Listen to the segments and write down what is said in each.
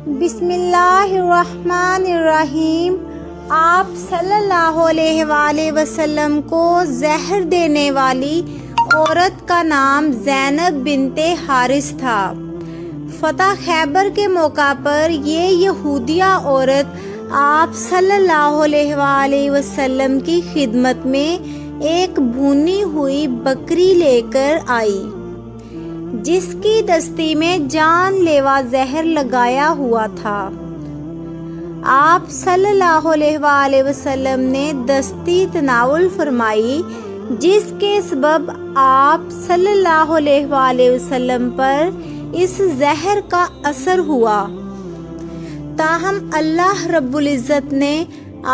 بسم اللہ الرحمن الرحیم۔ آپ صلی اللہ علیہ وآلہ وسلم کو زہر دینے والی عورت کا نام زینب بنت حارث تھا۔ فتح خیبر کے موقع پر یہ یہودیہ عورت آپ صلی اللہ علیہ وآلہ وسلم کی خدمت میں ایک بھونی ہوئی بکری لے کر آئی، جس کی دستی میں جان لیوا زہر لگایا ہوا تھا۔ آپ صلی اللہ علیہ وآلہ وسلم نے دستی تناول فرمائی، جس کے سبب آپ صلی اللہ علیہ وآلہ وسلم پر اس زہر کا اثر ہوا۔ تاہم اللہ رب العزت نے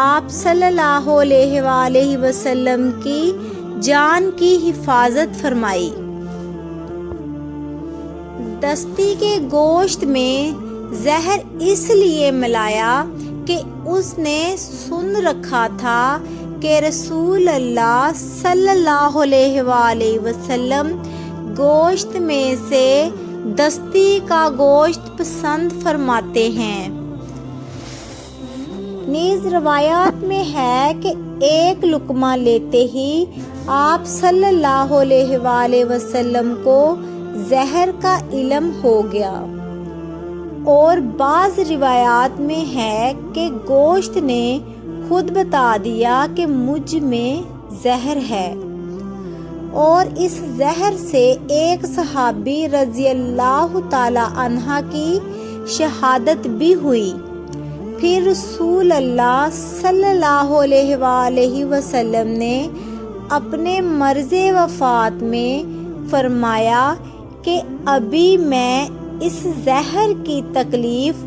آپ صلی اللہ علیہ وآلہ وسلم کی جان کی حفاظت فرمائی۔ دستی کے گوشت میں زہر اس لیے ملایا کہ اس نے سن رکھا تھا کہ رسول اللہ صلی اللہ علیہ وآلہ وسلم گوشت میں سے دستی کا گوشت پسند فرماتے ہیں۔ نیز روایات میں ہے کہ ایک لقمہ لیتے ہی آپ صلی اللہ علیہ وآلہ وسلم کو زہر کا علم ہو گیا، اور بعض روایات میں ہے کہ گوشت نے خود بتا دیا کہ مجھ میں زہر ہے، اور اس زہر سے ایک صحابی رضی اللہ تعالی عنہ کی شہادت بھی ہوئی۔ پھر رسول اللہ صلی اللہ علیہ وآلہ وسلم نے اپنے مرض وفات میں فرمایا کہ ابھی میں اس زہر کی تکلیف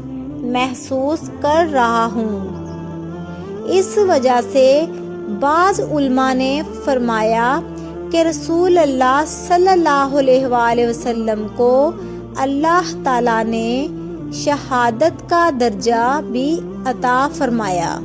محسوس کر رہا ہوں۔ اس وجہ سے بعض علماء نے فرمایا کہ رسول اللہ صلی اللہ علیہ وآلہ وسلم کو اللہ تعالیٰ نے شہادت کا درجہ بھی عطا فرمایا۔